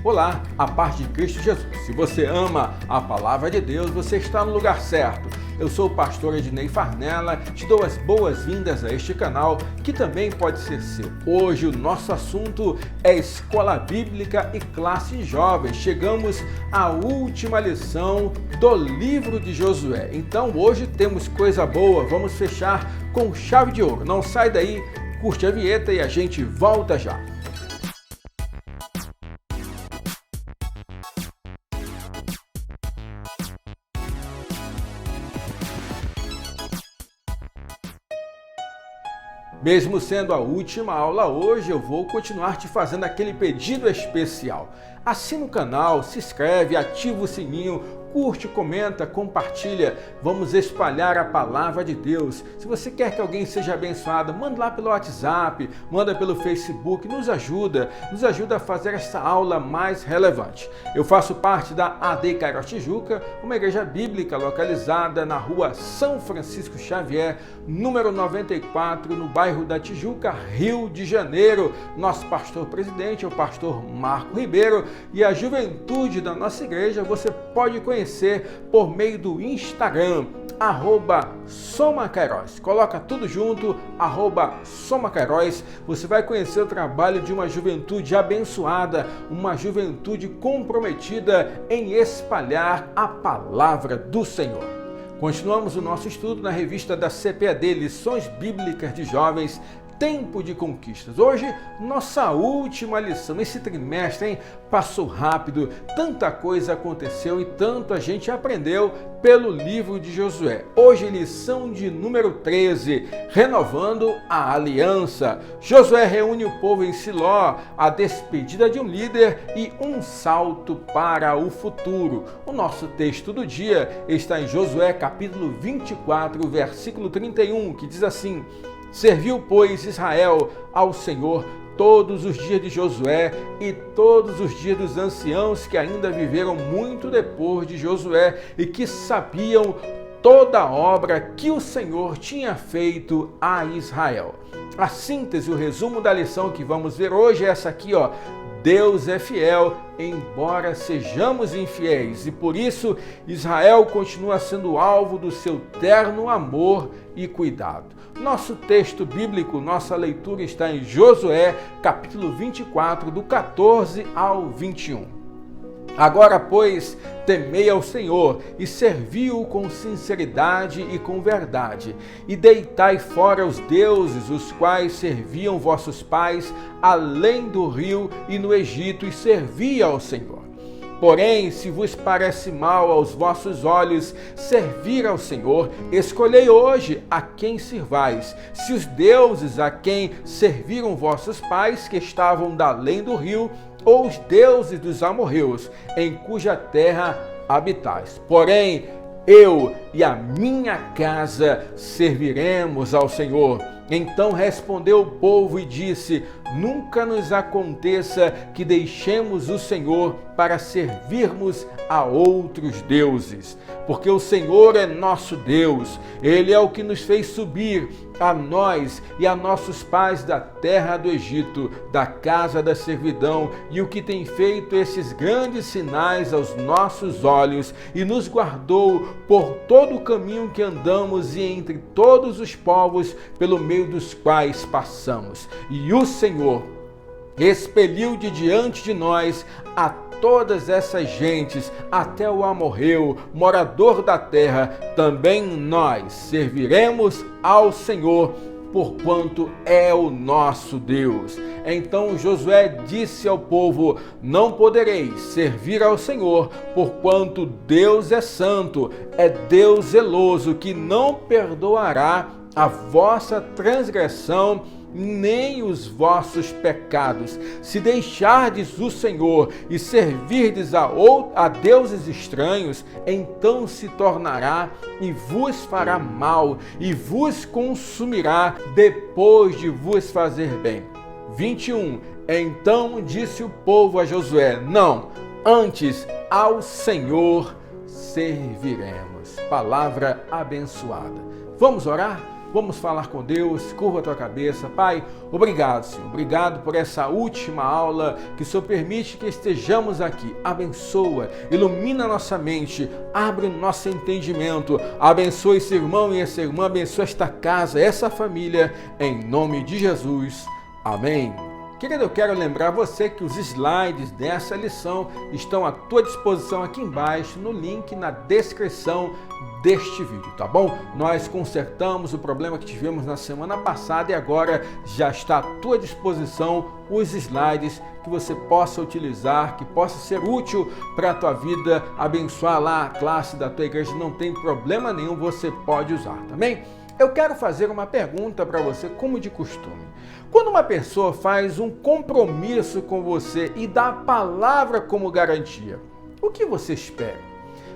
Olá, a paz de Cristo Jesus. Se você ama a palavra de Deus, você está no lugar certo. Eu sou o pastor Ednei Farnella, te dou as boas-vindas a este canal, que também pode ser seu. Hoje o nosso assunto é Escola Bíblica e Classe Jovem. Chegamos à última lição do livro de Josué. Então hoje temos coisa boa, vamos fechar com chave de ouro. Não sai daí, curte a vinheta e a gente volta já. Mesmo sendo a última aula hoje, eu vou continuar te fazendo aquele pedido especial. Assina o canal, se inscreve, ativa o sininho, curte, comenta, compartilha. Vamos espalhar a palavra de Deus. Se você quer que alguém seja abençoado, manda lá pelo WhatsApp, manda pelo Facebook, nos ajuda a fazer essa aula mais relevante. Eu faço parte da AD Kairos Tijuca, uma igreja bíblica localizada na rua São Francisco Xavier, número 94, no bairro da Tijuca, Rio de Janeiro. Nosso pastor presidente é o pastor Marco Ribeiro e a juventude da nossa igreja você pode conhecer por meio do Instagram, @SomaKairos. Coloca tudo junto, @SomaKairos. Você vai conhecer o trabalho de uma juventude abençoada, uma juventude comprometida em espalhar a palavra do Senhor. Continuamos o nosso estudo na revista da CPAD, Lições Bíblicas de Jovens, Tempo de Conquistas. Hoje, nossa última lição. Esse trimestre, hein? Passou rápido, tanta coisa aconteceu e tanto a gente aprendeu pelo livro de Josué. Hoje, lição de número 13, renovando a aliança. Josué reúne o povo em Siló, a despedida de um líder e um salto para o futuro. O nosso texto do dia está em Josué capítulo 24, versículo 31, que diz assim: Serviu, pois, Israel ao Senhor todos os dias de Josué e todos os dias dos anciãos que ainda viveram muito depois de Josué e que sabiam toda a obra que o Senhor tinha feito a Israel. A síntese, o resumo da lição que vamos ver hoje é essa aqui, ó. Deus é fiel, embora sejamos infiéis, e por isso Israel continua sendo alvo do seu terno amor e cuidado. Nosso texto bíblico, nossa leitura está em Josué, capítulo 24, do 14 ao 21. Agora, pois, temei ao Senhor e servi-o com sinceridade e com verdade, e deitai fora os deuses, os quais serviam vossos pais, além do rio e no Egito, e servi ao Senhor. Porém, se vos parece mal aos vossos olhos servir ao Senhor, escolhei hoje a quem sirvais, se os deuses a quem serviram vossos pais, que estavam da além do rio, ou os deuses dos amorreus, em cuja terra habitais. Porém, eu e a minha casa serviremos ao Senhor. Então respondeu o povo e disse: Nunca nos aconteça que deixemos o Senhor para servirmos a outros deuses, porque o Senhor é nosso Deus, Ele é o que nos fez subir, a nós e a nossos pais da terra do Egito, da casa da servidão, e o que tem feito esses grandes sinais aos nossos olhos, e nos guardou por todo o caminho que andamos e entre todos os povos pelo meio dos quais passamos. E o Senhor expeliu de diante de nós a todas essas gentes, até o amorreu, morador da terra. Também nós serviremos ao Senhor, porquanto é o nosso Deus. Então Josué disse ao povo: Não podereis servir ao Senhor, porquanto Deus é santo, é Deus zeloso, que não perdoará a vossa transgressão nem os vossos pecados. Se deixardes o Senhor e servirdes a deuses estranhos, então se tornará e vos fará mal e vos consumirá depois de vos fazer bem. 21. Então disse o povo a Josué: Não, antes ao Senhor serviremos. Palavra abençoada. Vamos orar? Vamos falar com Deus, curva a tua cabeça. Pai, obrigado, Senhor. Obrigado por essa última aula que o Senhor permite que estejamos aqui. Abençoa, ilumina nossa mente, abre nosso entendimento. Abençoa esse irmão e essa irmã, abençoa esta casa, essa família, em nome de Jesus. Amém. Querido, eu quero lembrar você que os slides dessa lição estão à tua disposição aqui embaixo no link na descrição deste vídeo, tá bom? Nós consertamos o problema que tivemos na semana passada e agora já está à tua disposição os slides que você possa utilizar, que possa ser útil para a tua vida, abençoar lá a classe da tua igreja, não tem problema nenhum, você pode usar, tá bem? Eu quero fazer uma pergunta para você, como de costume. Quando uma pessoa faz um compromisso com você e dá a palavra como garantia, o que você espera?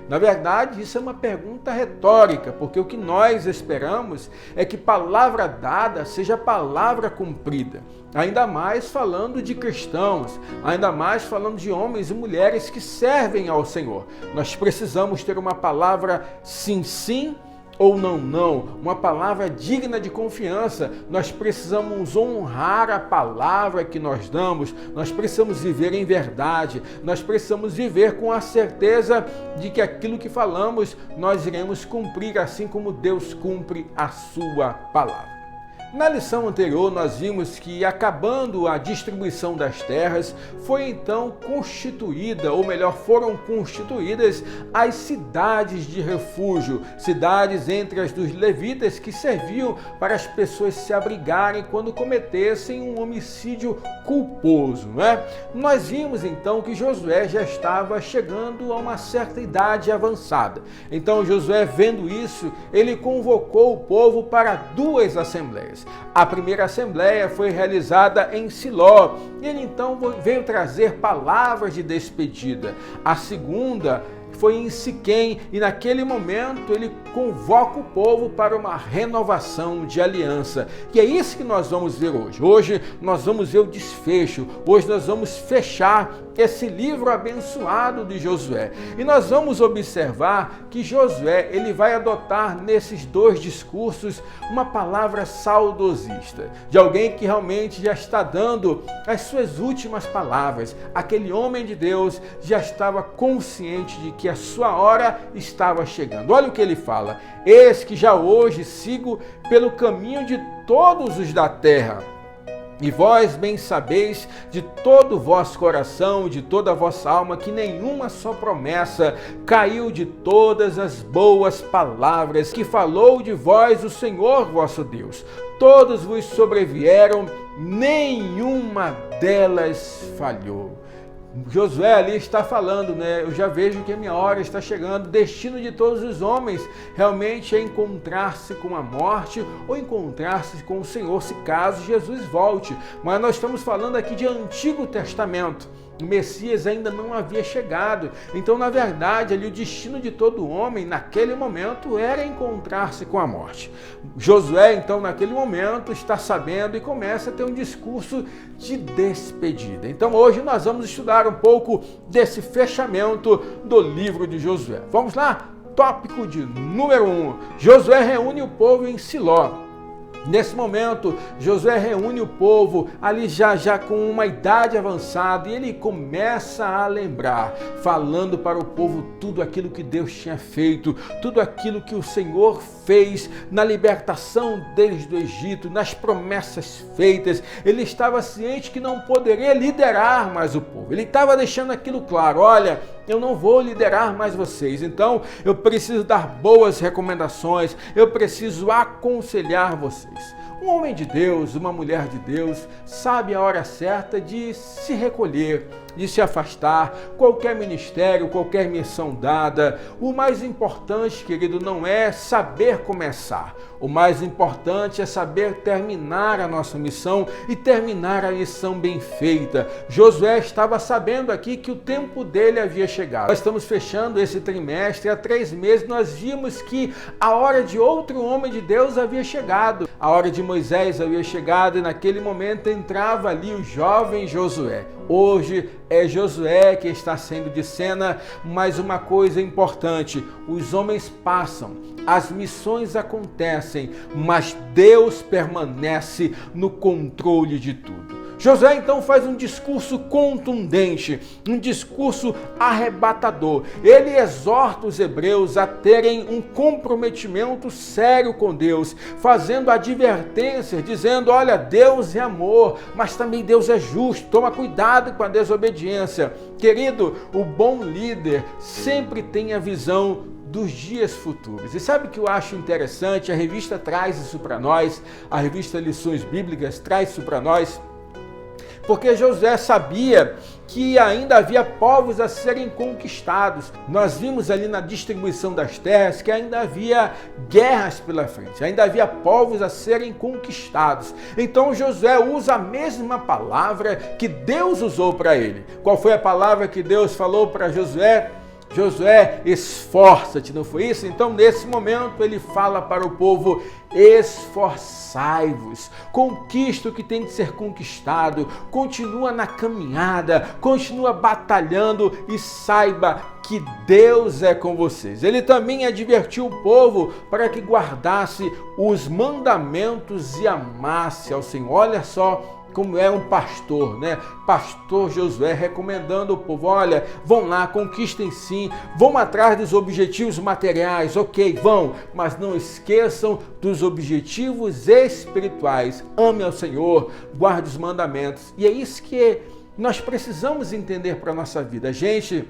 Na verdade, isso é uma pergunta retórica, porque o que nós esperamos é que palavra dada seja palavra cumprida. Ainda mais falando de cristãos, ainda mais falando de homens e mulheres que servem ao Senhor. Nós precisamos ter uma palavra sim, sim, ou não, não, uma palavra digna de confiança. Nós precisamos honrar a palavra que nós damos, nós precisamos viver em verdade, nós precisamos viver com a certeza de que aquilo que falamos nós iremos cumprir, assim como Deus cumpre a sua palavra. Na lição anterior, nós vimos que, acabando a distribuição das terras, foi então constituída, ou melhor, foram constituídas as cidades de refúgio, cidades entre as dos levitas que serviam para as pessoas se abrigarem quando cometessem um homicídio culposo, não é? Nós vimos então que Josué já estava chegando a uma certa idade avançada. Então Josué, vendo isso, ele convocou o povo para duas assembleias. A primeira assembleia foi realizada em Siló. Ele então veio trazer palavras de despedida. A segunda foi em Siquém e naquele momento ele convoca o povo para uma renovação de aliança. E é isso que nós vamos ver hoje. Hoje nós vamos ver o desfecho. Hoje nós vamos fechar esse livro abençoado de Josué. E nós vamos observar que Josué, ele vai adotar nesses dois discursos uma palavra saudosista, de alguém que realmente já está dando as suas últimas palavras. Aquele homem de Deus já estava consciente de que a sua hora estava chegando. Olha o que ele fala: eis que já hoje sigo pelo caminho de todos os da terra. E vós bem sabeis de todo o vosso coração, de toda a vossa alma, que nenhuma só promessa caiu de todas as boas palavras que falou de vós o Senhor vosso Deus. Todos vos sobrevieram, nenhuma delas falhou. Josué ali está falando, né? Eu já vejo que a minha hora está chegando. O destino de todos os homens realmente é encontrar-se com a morte ou encontrar-se com o Senhor, se caso Jesus volte. Mas nós estamos falando aqui de Antigo Testamento. O Messias ainda não havia chegado. Então, na verdade, ali o destino de todo homem, naquele momento, era encontrar-se com a morte. Josué, então, naquele momento, está sabendo e começa a ter um discurso de despedida. Então, hoje nós vamos estudar um pouco desse fechamento do livro de Josué. Vamos lá? Tópico de número 1. Josué reúne o povo em Siló. Nesse momento, Josué reúne o povo ali já com uma idade avançada e ele começa a lembrar, falando para o povo tudo aquilo que Deus tinha feito, tudo aquilo que o Senhor fez na libertação deles do Egito, nas promessas feitas. Ele estava ciente que não poderia liderar mais o povo. Ele estava deixando aquilo claro: olha, eu não vou liderar mais vocês, então eu preciso dar boas recomendações, eu preciso aconselhar vocês. Um homem de Deus, uma mulher de Deus, sabe a hora certa de se recolher, de se afastar. Qualquer ministério, qualquer missão dada, o mais importante, querido, não é saber começar. O mais importante é saber terminar a nossa missão e terminar a missão bem feita. Josué estava sabendo aqui que o tempo dele havia chegado. Nós estamos fechando esse trimestre, há 3 meses nós vimos que a hora de outro homem de Deus havia chegado. A hora de Moisés havia chegado e naquele momento entrava ali o jovem Josué. Hoje é Josué que está saindo de cena, mas uma coisa importante, os homens passam, as missões acontecem, mas Deus permanece no controle de tudo. Josué então faz um discurso contundente, um discurso arrebatador. Ele exorta os hebreus a terem um comprometimento sério com Deus, fazendo advertências, dizendo, olha, Deus é amor, mas também Deus é justo, toma cuidado com a desobediência. Querido, o bom líder sempre tem a visão dos dias futuros. E sabe o que eu acho interessante? A revista traz isso para nós, a revista Lições Bíblicas traz isso para nós, porque Josué sabia que ainda havia povos a serem conquistados. Nós vimos ali na distribuição das terras que ainda havia guerras pela frente, ainda havia povos a serem conquistados. Então Josué usa a mesma palavra que Deus usou para ele. Qual foi a palavra que Deus falou para Josué? Josué, esforça-te, não foi isso? Então, nesse momento, ele fala para o povo, esforçai-vos, conquista o que tem que ser conquistado, continua na caminhada, continua batalhando e saiba que Deus é com vocês. Ele também advertiu o povo para que guardasse os mandamentos e amasse ao Senhor. Olha só como é um pastor, né? Pastor Josué recomendando ao povo, olha, vão lá, conquistem sim, vão atrás dos objetivos materiais, ok, vão, mas não esqueçam dos objetivos espirituais. Ame ao Senhor, guarde os mandamentos. E é isso que nós precisamos entender para a nossa vida. A gente,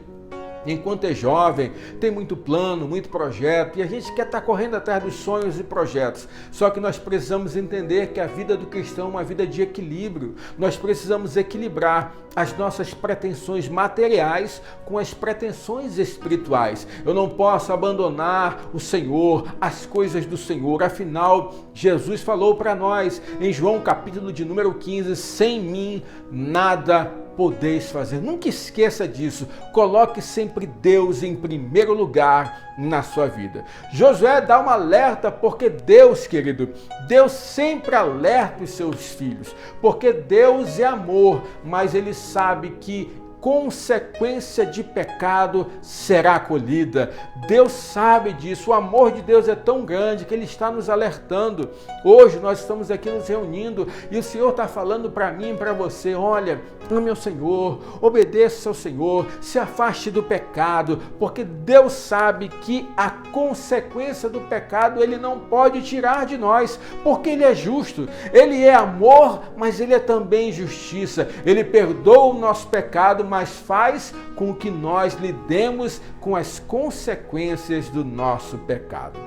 enquanto é jovem, tem muito plano, muito projeto, e a gente quer estar correndo atrás dos sonhos e projetos. Só que nós precisamos entender que a vida do cristão é uma vida de equilíbrio. Nós precisamos equilibrar as nossas pretensões materiais com as pretensões espirituais. Eu não posso abandonar o Senhor, as coisas do Senhor. Afinal, Jesus falou para nós em João capítulo de número 15, sem mim nada podeis fazer. Nunca esqueça disso. Coloque sempre Deus em primeiro lugar na sua vida. Josué dá um alerta porque Deus, querido, Deus sempre alerta os seus filhos, porque Deus é amor, mas ele sabe que consequência de pecado será colhida. Deus sabe disso. O amor de Deus é tão grande que Ele está nos alertando. Hoje nós estamos aqui nos reunindo e o Senhor está falando para mim e para você, olha, ame ao Senhor, obedeça ao Senhor, se afaste do pecado, porque Deus sabe que a consequência do pecado Ele não pode tirar de nós, porque Ele é justo. Ele é amor, mas Ele é também justiça. Ele perdoa o nosso pecado, mas faz com que nós lidemos com as consequências do nosso pecado.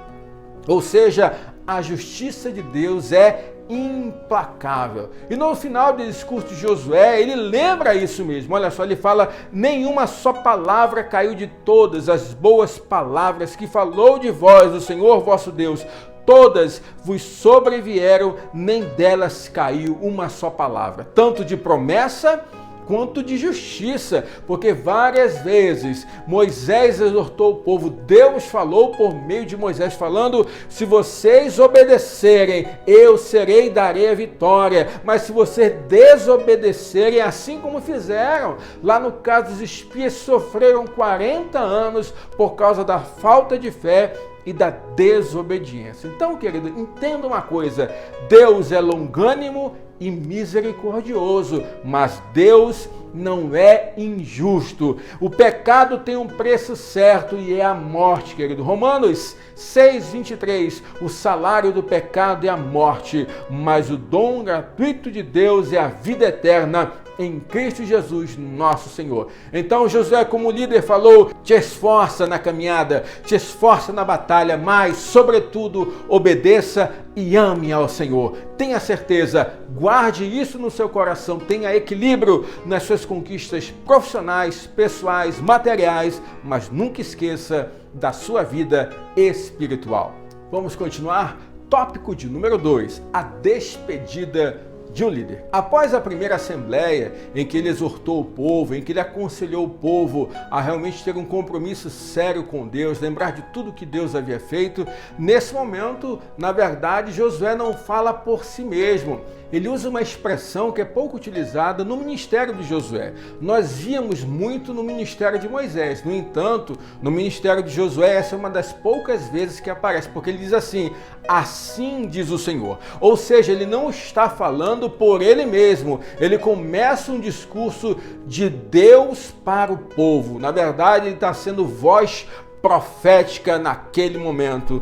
Ou seja, a justiça de Deus é implacável. E no final do discurso de Josué, ele lembra isso mesmo. Olha só, ele fala, nenhuma só palavra caiu de todas as boas palavras que falou de vós o Senhor vosso Deus. Todas vos sobrevieram, nem delas caiu uma só palavra, tanto de promessa quanto de justiça, porque várias vezes Moisés exortou o povo, Deus falou por meio de Moisés falando, se vocês obedecerem, eu serei e darei a vitória, mas se vocês desobedecerem, assim como fizeram, lá no caso dos espias sofreram 40 anos por causa da falta de fé e da desobediência. Então, querido, entenda uma coisa, Deus é longânimo e misericordioso, mas Deus não é injusto. O pecado tem um preço certo e é a morte, querido. Romanos 6:23, o salário do pecado é a morte, mas o dom gratuito de Deus é a vida eterna em Cristo Jesus, nosso Senhor. Então Josué, como líder, falou, te esforça na caminhada, te esforça na batalha, mas, sobretudo, obedeça e ame ao Senhor. Tenha certeza, guarde isso no seu coração, tenha equilíbrio nas suas conquistas profissionais, pessoais, materiais, mas nunca esqueça da sua vida espiritual. Vamos continuar? Tópico de número 2, a despedida de um líder. Após a primeira assembleia, em que ele exortou o povo, em que ele aconselhou o povo a realmente ter um compromisso sério com Deus, lembrar de tudo que Deus havia feito, nesse momento, na verdade, Josué não fala por si mesmo. ele usa uma expressão que é pouco utilizada no ministério de Josué. Nós víamos muito no ministério de Moisés. No entanto, no ministério de Josué, essa é uma das poucas vezes que aparece, porque ele diz assim: assim diz o Senhor. Ou seja, ele não está falando por ele mesmo. Ele começa um discurso de Deus para o povo. Na verdade, ele está sendo voz profética naquele momento.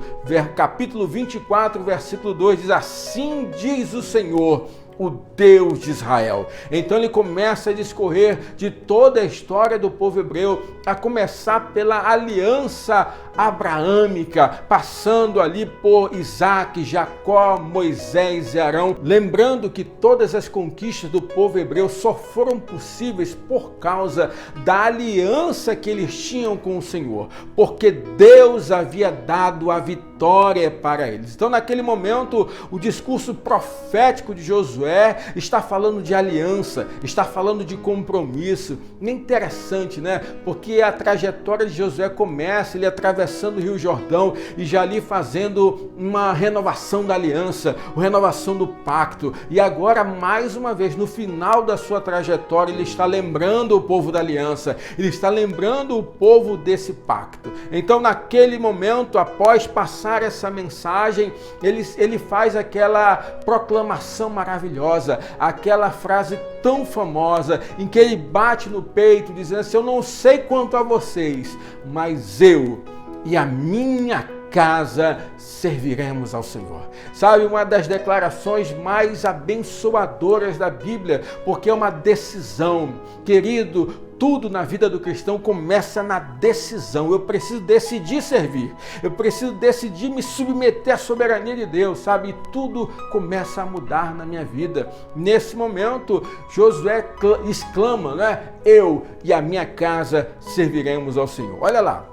Capítulo 24, versículo 2 diz: assim diz o Senhor, o Deus de Israel. Então ele começa a discorrer de toda a história do povo hebreu, a começar pela aliança abraâmica, passando ali por Isaac, Jacó, Moisés e Arão, lembrando que todas as conquistas do povo hebreu só foram possíveis por causa da aliança que eles tinham com o Senhor, porque Deus havia dado a vitória para eles. Então, naquele momento, o discurso profético de Josué está falando de aliança, está falando de compromisso. E é interessante, né? Porque a trajetória de Josué começa ele atravessando o Rio Jordão e já ali fazendo uma renovação da aliança, uma renovação do pacto. E agora, mais uma vez, no final da sua trajetória, ele está lembrando o povo da aliança, ele está lembrando o povo desse pacto. Então, naquele momento, após passar essa mensagem, ele faz aquela proclamação maravilhosa, aquela frase tão famosa, em que ele bate no peito, dizendo assim: eu não sei quanto a vocês, mas eu e a minha casa serviremos ao Senhor. Sabe, uma das declarações mais abençoadoras da Bíblia, porque é uma decisão. Querido, tudo na vida do cristão começa na decisão. Eu preciso decidir servir. Eu preciso decidir me submeter à soberania de Deus, sabe? E tudo começa a mudar na minha vida. Nesse momento, Josué exclama, né? Eu e a minha casa serviremos ao Senhor. Olha lá.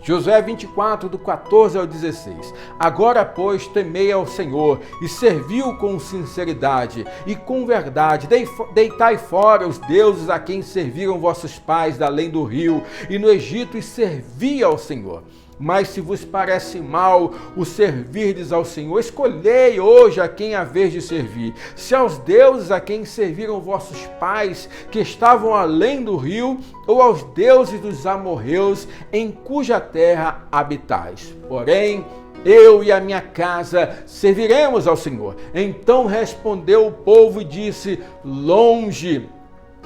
Josué 24, do 14 ao 16. Agora, pois, temei ao Senhor e servi-o com sinceridade e com verdade. Deitai fora os deuses a quem serviram vossos pais da além do rio e no Egito, e servi ao Senhor. Mas se vos parece mal o servirdes ao Senhor, escolhei hoje a quem haveis de servir. Se aos deuses a quem serviram vossos pais, que estavam além do rio, ou aos deuses dos amorreus, em cuja terra habitais. Porém, eu e a minha casa serviremos ao Senhor. Então respondeu o povo e disse: longe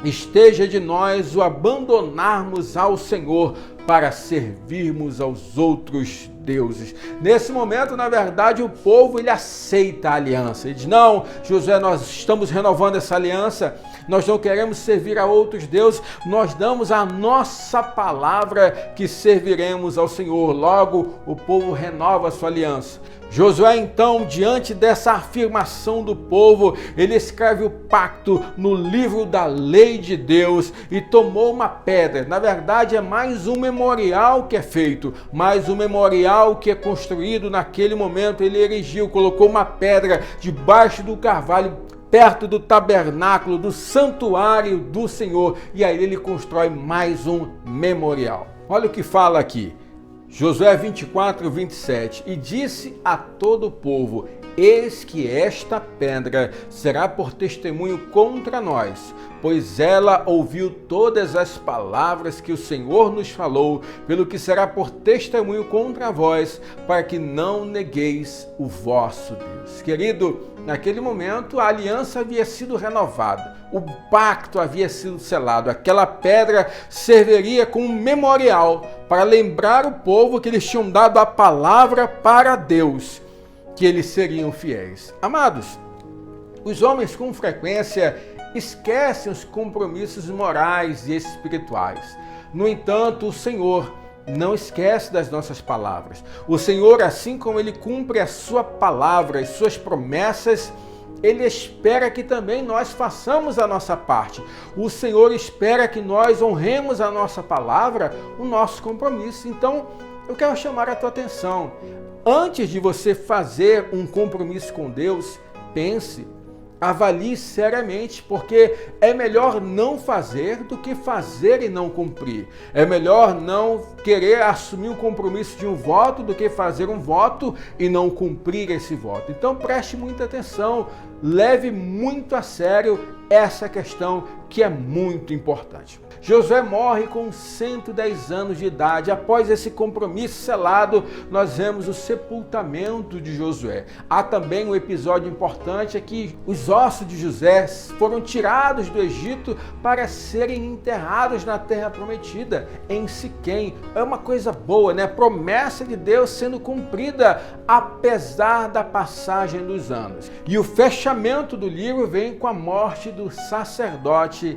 esteja de nós o abandonarmos ao Senhor para servirmos aos outros deuses. Nesse momento, na verdade, o povo ele aceita a aliança. Ele diz: não, Josué, nós estamos renovando essa aliança, nós não queremos servir a outros deuses, nós damos a nossa palavra que serviremos ao Senhor. Logo, o povo renova a sua aliança. Josué, então, diante dessa afirmação do povo, ele escreve o pacto no livro da lei de Deus e tomou uma pedra. Na verdade, é mais um memorial que é feito, mais um memorial que é construído naquele momento. Ele erigiu, colocou uma pedra debaixo do carvalho, perto do tabernáculo, do santuário do Senhor. E aí ele constrói mais um memorial. Olha o que fala aqui. Josué 24, 27. E disse a todo o povo: eis que esta pedra será por testemunho contra nós, pois ela ouviu todas as palavras que o Senhor nos falou, pelo que será por testemunho contra vós, para que não negueis o vosso Deus. Querido, naquele momento a aliança havia sido renovada, o pacto havia sido selado, aquela pedra serviria como um memorial para lembrar o povo que eles tinham dado a palavra para Deus, que eles seriam fiéis. Amados, os homens com frequência esquecem os compromissos morais e espirituais. No entanto, o Senhor não esquece das nossas palavras. O Senhor, assim como Ele cumpre a sua palavra, as suas promessas, Ele espera que também nós façamos a nossa parte. O Senhor espera que nós honremos a nossa palavra, o nosso compromisso. Então, eu quero chamar a tua atenção. Antes de você fazer um compromisso com Deus, pense avalie seriamente, porque é melhor não fazer do que fazer e não cumprir. É melhor não querer assumir o compromisso de um voto do que fazer um voto e não cumprir esse voto. Então preste muita atenção, leve muito a sério essa questão que é muito importante. Josué morre com 110 anos de idade. Após esse compromisso selado, nós vemos o sepultamento de Josué. Há também um episódio importante, é que os ossos de José foram tirados do Egito para serem enterrados na terra prometida, em Siquém. É uma coisa boa, né? Promessa de Deus sendo cumprida, apesar da passagem dos anos. E o fechamento do livro vem com a morte do sacerdote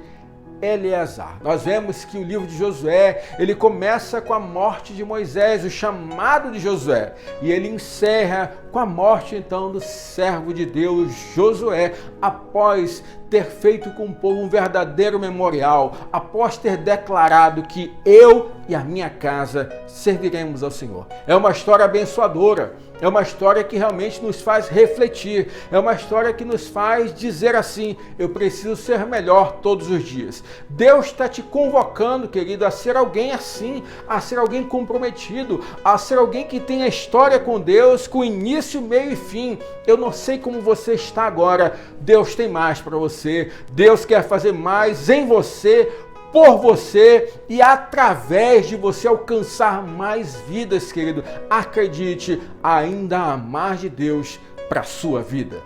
Eleazar. Nós vemos que o livro de Josué, ele começa com a morte de Moisés, o chamado de Josué, e ele encerra com a morte então do servo de Deus Josué, após ter feito com o povo um verdadeiro memorial, após ter declarado que eu e a minha casa serviremos ao Senhor. É uma história abençoadora, é uma história que realmente nos faz refletir, é uma história que nos faz dizer assim: eu preciso ser melhor todos os dias. Deus está te convocando, querido, a ser alguém assim, a ser alguém comprometido, a ser alguém que tem a história com Deus, com início, meio e fim. Eu não sei como você está agora, Deus tem mais para você, Deus quer fazer mais em você, por você e através de você alcançar mais vidas, querido. Acredite, ainda há mais de Deus para a sua vida.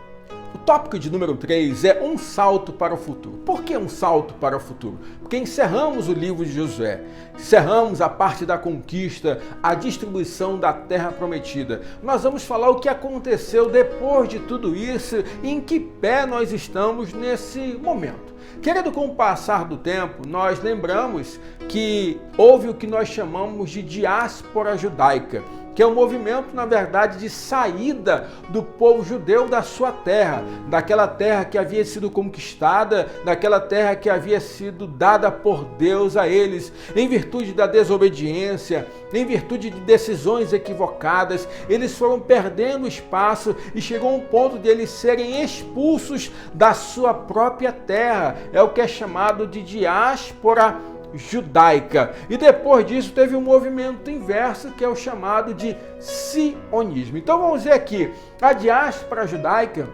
O tópico de número 3 é um salto para o futuro. Por que um salto para o futuro? Porque encerramos o livro de Josué, encerramos a parte da conquista, a distribuição da terra prometida. Nós vamos falar o que aconteceu depois de tudo isso e em que pé nós estamos nesse momento. Querido, com o passar do tempo, nós lembramos que houve o que nós chamamos de diáspora judaica, que é um movimento, na verdade, de saída do povo judeu da sua terra, daquela terra que havia sido conquistada, daquela terra que havia sido dada por Deus a eles, em virtude da desobediência, em virtude de decisões equivocadas. Eles foram perdendo espaço e chegou um ponto de eles serem expulsos da sua própria terra. É o que é chamado de diáspora judaica. E depois disso teve um movimento inverso, que é o chamado de sionismo. Então vamos ver aqui, a diáspora judaica,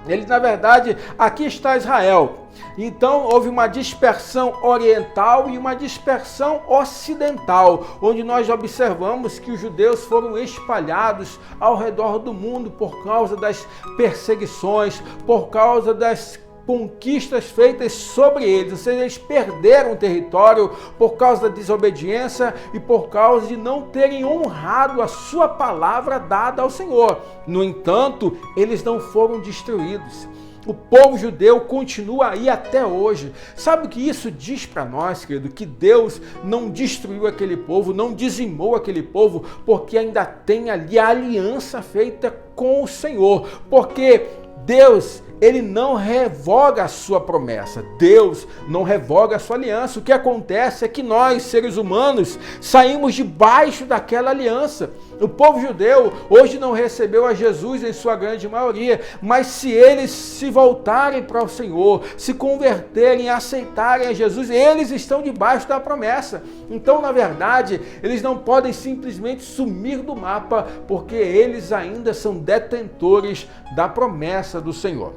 ele na verdade, aqui está Israel. Então houve uma dispersão oriental e uma dispersão ocidental, onde nós observamos que os judeus foram espalhados ao redor do mundo por causa das perseguições, por causa das conquistas feitas sobre eles, ou seja, eles perderam o território por causa da desobediência e por causa de não terem honrado a sua palavra dada ao Senhor. No entanto, eles não foram destruídos. O povo judeu continua aí até hoje. Sabe o que isso diz para nós, querido? Que Deus não destruiu aquele povo, não dizimou aquele povo, porque ainda tem ali a aliança feita com o Senhor. Porque Deus, ele não revoga a sua promessa, Deus não revoga a sua aliança. O que acontece é que nós, seres humanos, saímos debaixo daquela aliança. O povo judeu hoje não recebeu a Jesus em sua grande maioria, mas se eles se voltarem para o Senhor, se converterem, aceitarem a Jesus, eles estão debaixo da promessa. Então, na verdade, eles não podem simplesmente sumir do mapa, porque eles ainda são detentores da promessa do Senhor.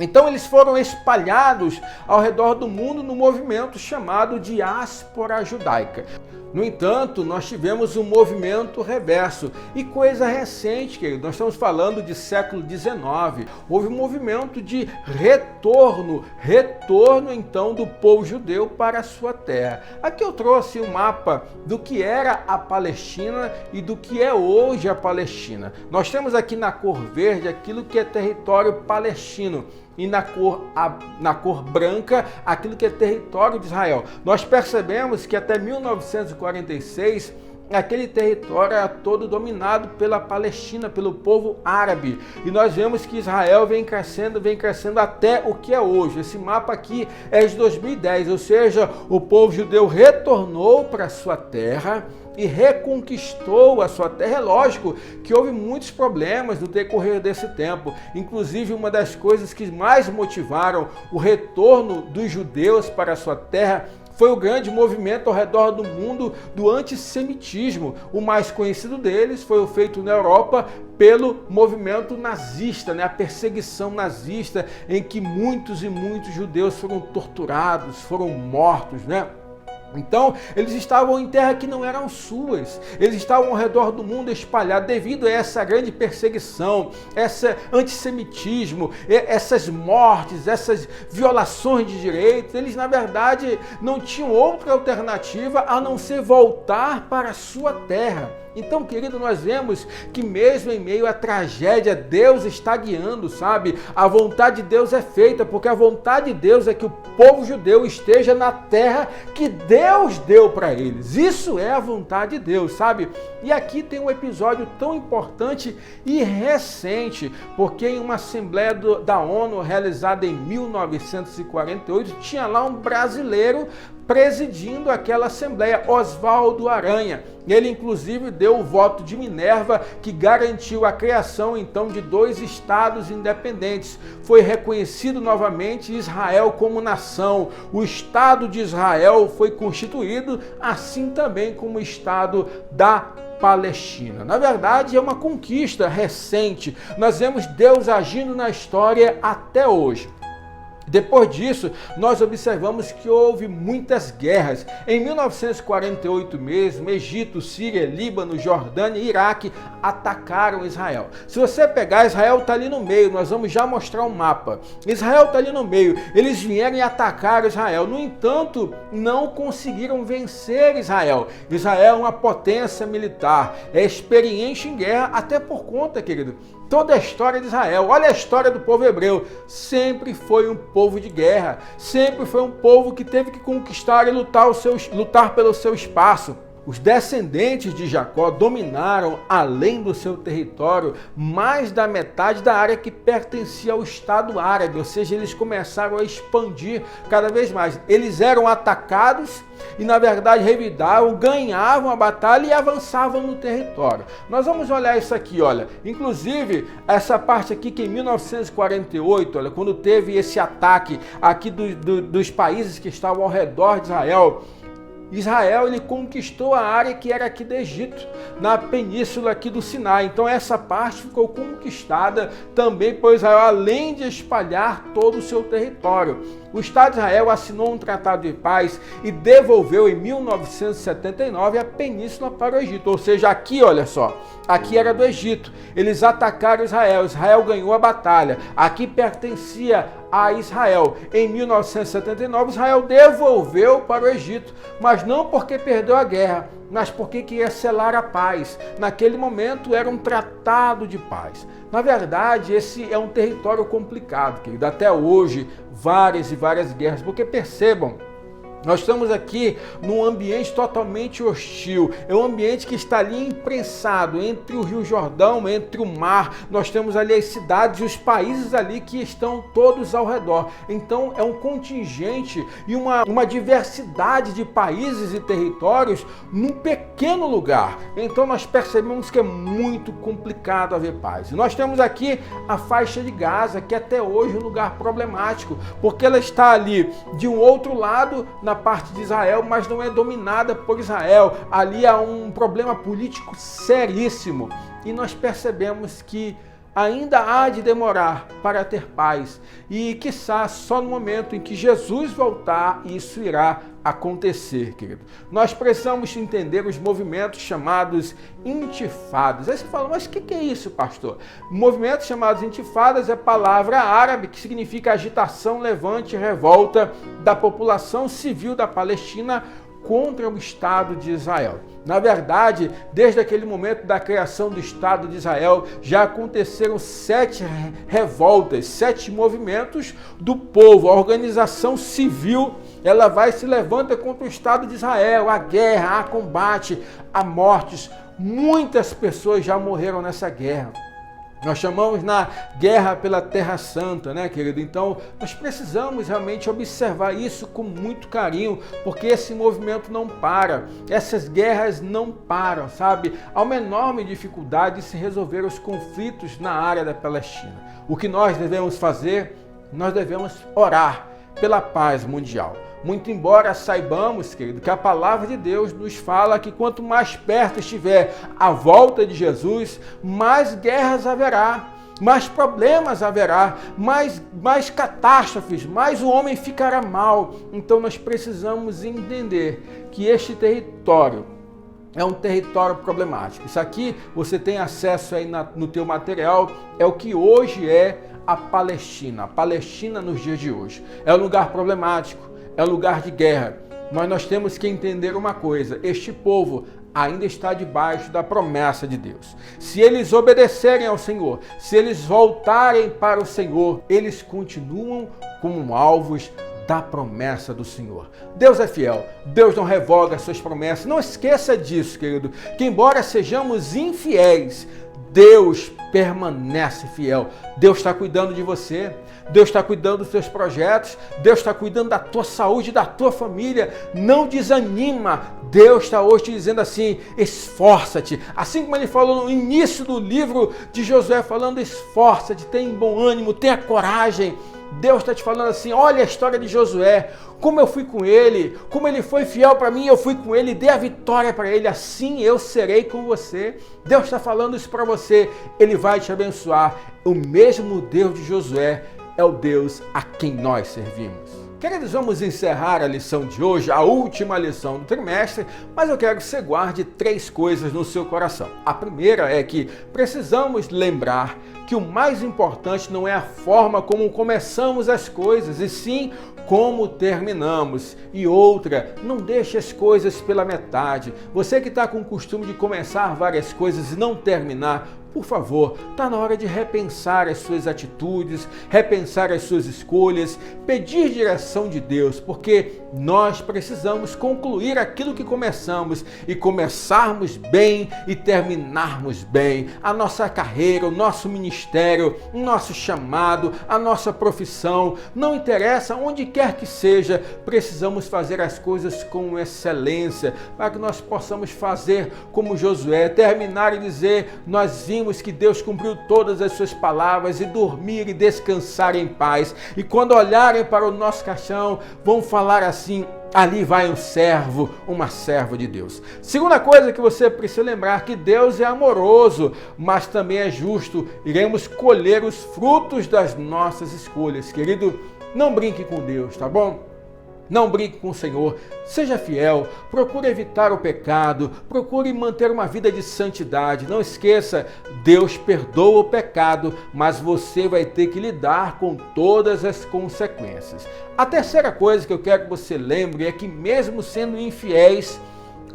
Então eles foram espalhados ao redor do mundo no movimento chamado diáspora judaica. No entanto, nós tivemos um movimento reverso. E coisa recente, querido, nós estamos falando de século XIX. Houve um movimento de retorno então do povo judeu para a sua terra. Aqui eu trouxe um mapa do que era a Palestina e do que é hoje a Palestina. Nós temos aqui na cor verde aquilo que é território palestino, e na cor branca, aquilo que é território de Israel. Nós percebemos que até 1946, aquele território era todo dominado pela Palestina, pelo povo árabe. E nós vemos que Israel vem crescendo até o que é hoje. Esse mapa aqui é de 2010, ou seja, o povo judeu retornou para sua terra e reconquistou a sua terra. É lógico que houve muitos problemas no decorrer desse tempo. Inclusive, uma das coisas que mais motivaram o retorno dos judeus para a sua terra foi o grande movimento ao redor do mundo do antissemitismo. O mais conhecido deles foi o feito na Europa pelo movimento nazista, a perseguição nazista, em que muitos e muitos judeus foram torturados, foram mortos, Então, eles estavam em terra que não eram suas, eles estavam ao redor do mundo espalhados devido a essa grande perseguição, esse antissemitismo, essas mortes, essas violações de direitos. Eles, na verdade, não tinham outra alternativa a não ser voltar para a sua terra. Então, querido, nós vemos que mesmo em meio à tragédia, Deus está guiando, sabe? A vontade de Deus é feita, porque a vontade de Deus é que o povo judeu esteja na terra que Deus deu para eles. Isso é a vontade de Deus, sabe? E aqui tem um episódio tão importante e recente, porque em uma assembleia da ONU realizada em 1948, tinha lá um brasileiro presidindo aquela assembleia, Oswaldo Aranha. Ele, inclusive, deu o voto de Minerva, que garantiu a criação, então, de 2 estados independentes. Foi reconhecido novamente Israel como nação. O Estado de Israel foi constituído, assim também como o Estado da Palestina. Na verdade, é uma conquista recente. Nós vemos Deus agindo na história até hoje. Depois disso, nós observamos que houve muitas guerras. Em 1948 mesmo, Egito, Síria, Líbano, Jordânia e Iraque atacaram Israel. Se você pegar, Israel está ali no meio, nós vamos já mostrar um mapa. Israel está ali no meio, eles vieram e atacaram Israel. No entanto, não conseguiram vencer Israel. Israel é uma potência militar, é experiente em guerra, até por conta, querido, toda a história de Israel, olha a história do povo hebreu, sempre foi um povo de guerra, sempre foi um povo que teve que conquistar e lutar pelo seu espaço. Os descendentes de Jacó dominaram, além do seu território, mais da metade da área que pertencia ao Estado árabe, ou seja, eles começaram a expandir cada vez mais. Eles eram atacados e, na verdade, revidavam, ganhavam a batalha e avançavam no território. Nós vamos olhar isso aqui, olha. Inclusive, essa parte aqui que em 1948, olha, quando teve esse ataque aqui dos países que estavam ao redor de Israel, ele conquistou a área que era aqui do Egito, na península aqui do Sinai. Então essa parte ficou conquistada também por Israel, além de espalhar todo o seu território. O Estado de Israel assinou um tratado de paz e devolveu em 1979 a península para o Egito. Ou seja, aqui, olha só, aqui era do Egito. Eles atacaram Israel, Israel ganhou a batalha. Aqui pertencia a Israel. Em 1979, Israel devolveu para o Egito, mas não porque perdeu a guerra, mas porque queria selar a paz. Naquele momento era um tratado de paz. Na verdade, esse é um território complicado, querido. Até hoje, várias e várias guerras, porque percebam, nós estamos aqui num ambiente totalmente hostil, é um ambiente que está ali imprensado entre o Rio Jordão, entre o mar, nós temos ali as cidades e os países ali que estão todos ao redor. Então é um contingente e uma diversidade de países e territórios num pequeno lugar. Então nós percebemos que é muito complicado haver paz. E nós temos aqui a faixa de Gaza, que até hoje é um lugar problemático, porque ela está ali de um outro lado, na parte de Israel, mas não é dominada por Israel. Ali há um problema político seríssimo e nós percebemos que ainda há de demorar para ter paz e, quiçá, só no momento em que Jesus voltar, isso irá acontecer, querido. Nós precisamos entender os movimentos chamados intifadas. Aí você fala, mas o que é isso, pastor? Movimentos chamados intifadas é palavra árabe que significa agitação, levante, revolta da população civil da Palestina contra o Estado de Israel. Na verdade, desde aquele momento da criação do Estado de Israel, já aconteceram 7 revoltas, 7 movimentos do povo, a organização civil ela vai se levanta contra o Estado de Israel, há guerra, há combate, há mortes. Muitas pessoas já morreram nessa guerra. Nós chamamos na guerra pela Terra Santa, né, querido? Então, nós precisamos realmente observar isso com muito carinho, porque esse movimento não para, essas guerras não param, sabe? Há uma enorme dificuldade de se resolver os conflitos na área da Palestina. O que nós devemos fazer? Nós devemos orar pela paz mundial. Muito embora saibamos, querido, que a palavra de Deus nos fala que quanto mais perto estiver a volta de Jesus, mais guerras haverá, mais problemas haverá, mais catástrofes, mais o homem ficará mal. Então nós precisamos entender que este território é um território problemático. Isso aqui você tem acesso aí no teu material, é o que hoje é a Palestina. A Palestina nos dias de hoje é um lugar problemático, é um lugar de guerra, mas nós temos que entender uma coisa: este povo ainda está debaixo da promessa de Deus. Se eles obedecerem ao Senhor, se eles voltarem para o Senhor, eles continuam como alvos da promessa do Senhor. Deus é fiel, Deus não revoga as suas promessas. Não esqueça disso, querido, que embora sejamos infiéis, Deus permanece fiel. Deus está cuidando de você, Deus está cuidando dos seus projetos, Deus está cuidando da tua saúde, da tua família. Não desanima. Deus está hoje te dizendo assim: esforça-te. Assim como ele falou no início do livro de Josué, falando: esforça-te, tenha bom ânimo, tenha coragem. Deus está te falando assim: olha a história de Josué, como eu fui com ele, como ele foi fiel para mim, eu fui com ele, dei a vitória para ele, assim eu serei com você. Deus está falando isso para você, ele vai te abençoar. O mesmo Deus de Josué é o Deus a quem nós servimos. Queridos, vamos encerrar a lição de hoje, a última lição do trimestre, mas eu quero que você guarde 3 coisas no seu coração. A primeira é que precisamos lembrar que o mais importante não é a forma como começamos as coisas, e sim como terminamos. E outra, não deixe as coisas pela metade. Você que está com o costume de começar várias coisas e não terminar, por favor, está na hora de repensar as suas atitudes, repensar as suas escolhas, pedir direção de Deus, porque nós precisamos concluir aquilo que começamos e começarmos bem e terminarmos bem. A nossa carreira, o nosso ministério, o nosso chamado, a nossa profissão, não interessa onde quer que seja, precisamos fazer as coisas com excelência, para que nós possamos fazer como Josué, terminar e dizer: nós vimos que Deus cumpriu todas as suas palavras, e dormir e descansar em paz. E quando olharem para o nosso caixão, vão falar assim: ali vai um servo, uma serva de Deus. Segunda coisa que você precisa lembrar, que Deus é amoroso, mas também é justo. Iremos colher os frutos das nossas escolhas. Querido, não brinque com Deus, tá bom? Não brinque com o Senhor, seja fiel, procure evitar o pecado, procure manter uma vida de santidade. Não esqueça, Deus perdoa o pecado, mas você vai ter que lidar com todas as consequências. A terceira coisa que eu quero que você lembre é que mesmo sendo infiéis,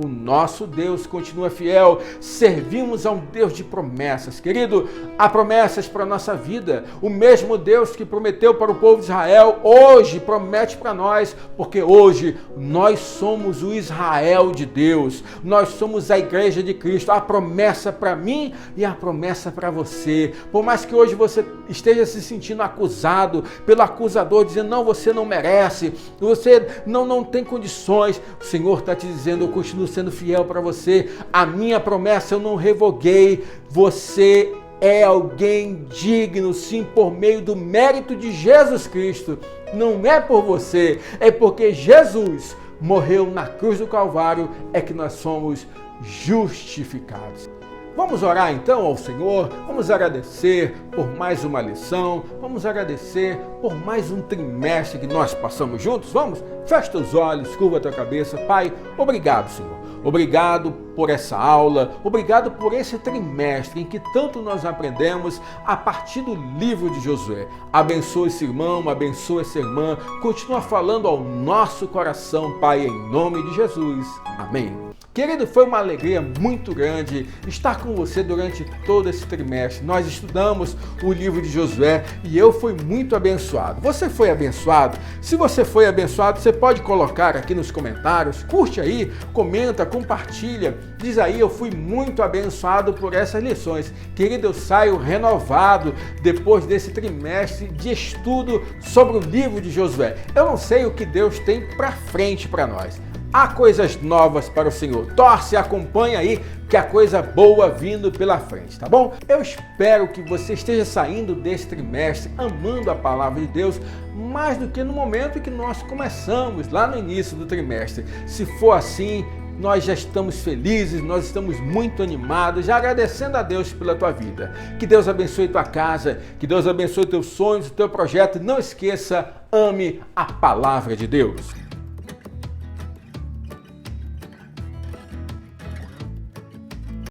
o nosso Deus continua fiel. Servimos a um Deus de promessas. Querido, há promessas para a nossa vida. O mesmo Deus que prometeu para o povo de Israel, hoje promete para nós, porque hoje nós somos o Israel de Deus. Nós somos a igreja de Cristo. Há promessa para mim e há promessa para você. Por mais que hoje você esteja se sentindo acusado pelo acusador, dizendo: não, você não merece, você não tem condições, o Senhor está te dizendo: eu continuo sendo fiel para você, a minha promessa eu não revoguei. Você é alguém digno, sim, por meio do mérito de Jesus Cristo. Não é por você, é porque Jesus morreu na cruz do Calvário, é que nós somos justificados. Vamos orar então ao Senhor, vamos agradecer por mais uma lição, vamos agradecer por mais um trimestre que nós passamos juntos. Vamos, fecha os olhos, curva a tua cabeça. Pai, obrigado, Senhor. Obrigado por essa aula, obrigado por esse trimestre em que tanto nós aprendemos a partir do livro de Josué. Abençoa esse irmão, abençoa essa irmã, continua falando ao nosso coração, Pai, em nome de Jesus. Amém. Querido, foi uma alegria muito grande estar com você durante todo esse trimestre. Nós estudamos o livro de Josué e eu fui muito abençoado. Você foi abençoado? Se você foi abençoado, você pode colocar aqui nos comentários, curte aí, comenta, compartilha, diz aí, eu fui muito abençoado por essas lições. Querido, eu saio renovado depois desse trimestre de estudo sobre o livro de Josué. Eu não sei o que Deus tem para frente para nós. Há coisas novas para o Senhor. Torce e acompanha aí que há coisa boa vindo pela frente, tá bom? Eu espero que você esteja saindo desse trimestre amando a palavra de Deus mais do que no momento em que nós começamos, lá no início do trimestre. Se for assim, nós já estamos felizes, nós estamos muito animados, já agradecendo a Deus pela tua vida. Que Deus abençoe tua casa, que Deus abençoe teus sonhos, o teu projeto. Não esqueça, ame a palavra de Deus.